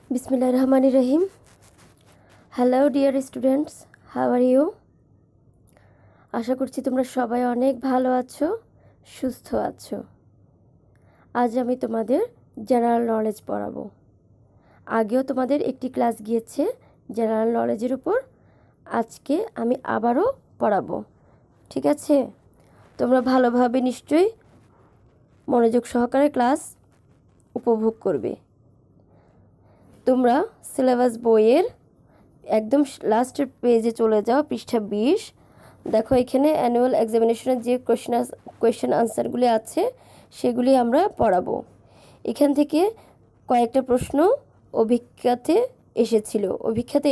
Bismillahirrahmanirrahim. Hello dear students, how are you? আশা করছি তোমরা সবাই অনেক ভালো আছো, সুস্থ আছো। আজ আমি তোমাদের জেনারেল নলেজ পড়াবো। আগেও তোমাদের একটি ক্লাস গিয়েছে জেনারেল নলেজের উপর। আজকে আমি আবারও পড়াবো। ঠিক আছে? তোমরা ভালোভাবে নিশ্চয়ই মনোযোগ সহকারে ক্লাস উপভোগ করবে। তোমরা সিলেবাস বইয়ের একদম লাস্টের পেজে চলে যাও, পৃষ্ঠা 20। দেখো এখানে অ্যানুয়াল এক্সামিনেশনের যে কোয়েশ্চেন আনসারগুলি আছে সেগুলি আমরা পড়াবো। এখান থেকে কয়েকটা প্রশ্ন অভিজ্ঞাতে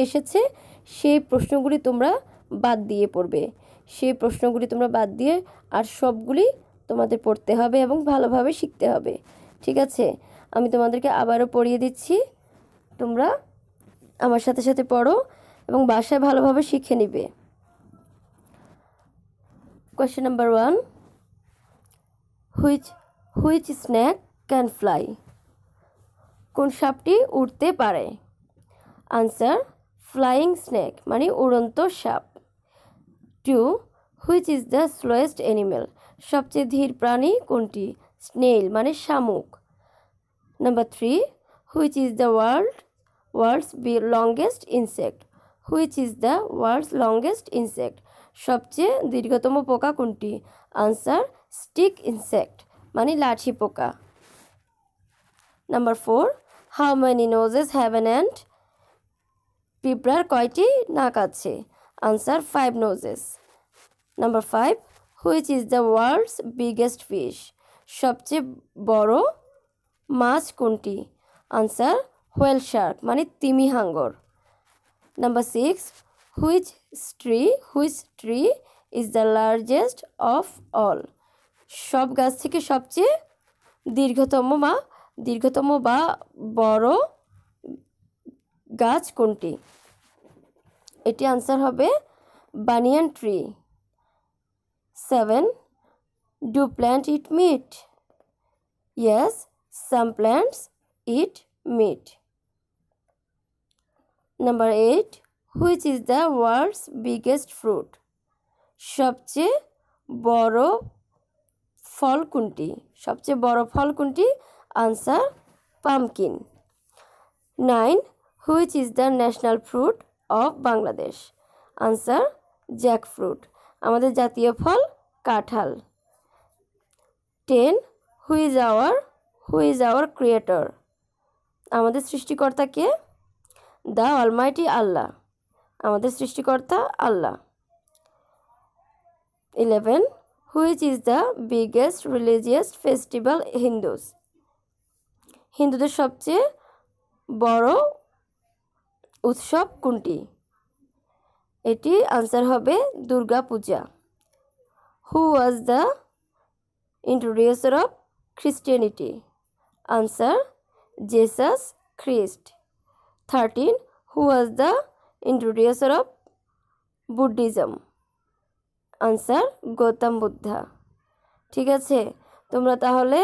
এসেছে, সেই প্রশ্নগুলি তোমরা বাদ দিয়ে পড়বে। সেই প্রশ্নগুলি তোমরা বাদ দিয়ে আর সবগুলি তোমাদের পড়তে হবে এবং ভালোভাবে শিখতে হবে। ঠিক আছে? আমি তোমাদেরকে আবারও পড়িয়ে দিচ্ছি, তোমরা আমার সাথে সাথে পড়ো এবং বাসায় ভালোভাবে শিখে নিবে। Question number 1. Which snake can fly? কোন সাপটি উড়তে পারে? আনসার ফ্লাইং স্নেক মানে উড়ন্ত সাপ। 2. Which is the slowest animal? সবচেয়ে ধীর প্রাণী কোনটি? স্নেইল মানে শামুক। Number 3. Which is the world's longest insect? Which is the world's longest insect? সবচেয়ে দীর্ঘতম পোকা কোনটি? আনসার স্টিক ইনসেক্ট মানে লাঠি পোকা। Number 4. How many noses have an ant? পিঁপড়ার কয়টি নাক আছে? Answer 5 noses. Number 5. Which is the world's biggest fish? সবচেয়ে বড় মাছ কোনটি? আনসার হোয়েল শার্ক মানে তিমি হাঙ্গর। Number 6. Which tree is the largest of all? সব গাছ থেকে সবচেয়ে দীর্ঘতম বা বড় গাছ কোনটি? এটি আনসার হবে banyan tree. 7. Do plants eat meat? Yes, some plants eat meat. Number 8. Which is the world's biggest fruit? সবচেয়ে বড় ফল কোনটি? Answer pumpkin. 9. Which is the national fruit of Bangladesh? Answer jackfruit আমাদের জাতীয় ফল কাঁঠাল। 10. Who is our creator? আমাদের সৃষ্টিকর্তা কে? The Almighty আল্লাহ আমাদের সৃষ্টিকর্তা আল্লাহ। 11. Which is the biggest religious festival Hindus? হিন্দুদের সবচেয়ে বড় উৎসব কোনটি? এটি আনসার হবে দুর্গা পূজা। Who was the introducer of Christianity? Answer Jesus Christ. 13. Who was the introducer of Buddhism? Answer Gautam Buddha. ঠিক আছে, তোমরা তাহলে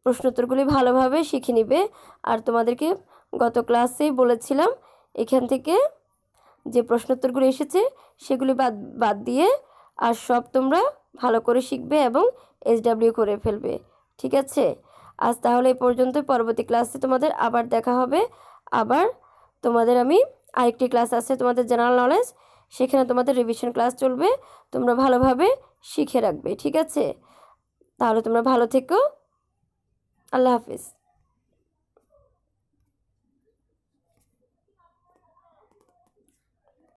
প্রশ্নোত্তরগুলি ভালোভাবে শিখে নিবে। আর তোমাদেরকে গত ক্লাসেই বলেছিলাম এখান থেকে যে প্রশ্নোত্তরগুলি এসেছে সেগুলি বাদ দিয়ে আর সব তোমরা ভালো করে শিখবে এবং SW করে ফেলবে। ঠিক আছে, আজ তাহলে এই পর্যন্ত। পরবর্তী ক্লাসে তোমাদের আবার দেখা হবে। আবার তোমাদের আমি আরেকটি ক্লাস আছে তোমাদের জেনারেল নলেজ, সেখানে তোমাদের রিভিশন ক্লাস চলবে। তোমরা ভালোভাবে শিখে রাখবে। ঠিক আছে, তাহলে তোমরা ভালো থেকো। আল্লাহ হাফিজ।